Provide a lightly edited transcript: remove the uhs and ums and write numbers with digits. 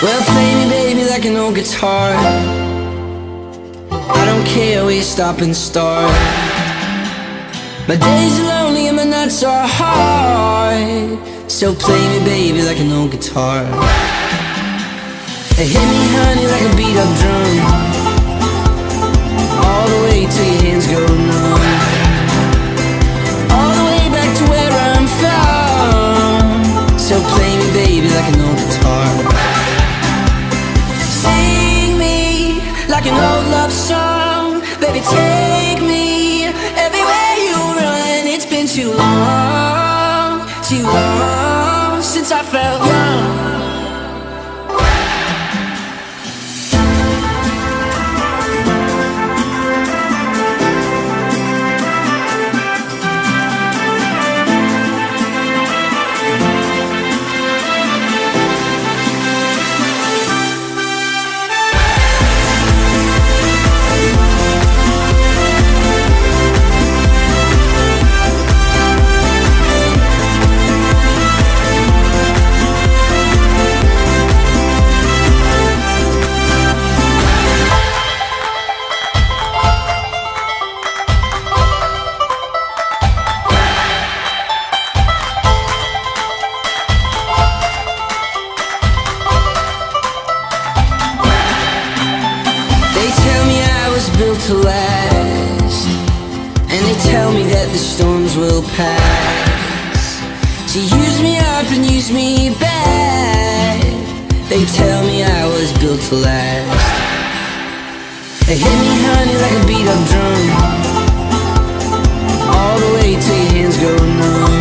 Well, play me, baby, like an old guitar. I don't care where you stop and start. My days are lonely and my nights are hard. So play me, baby, like an old guitar. Hit me, honey, like a beat-up drum, all the way till your hands go numb, all the way back to where I'm from. So play me, baby, like an old guitar. Sing me like an old love song. Baby, take me everywhere you run. It's been too long since I felt young. Built to last, and they tell me that the storms will pass. To use me up and use me back, they tell me I was built to last. They hit me, honey, like a beat-up drum, all the way till your hands go numb.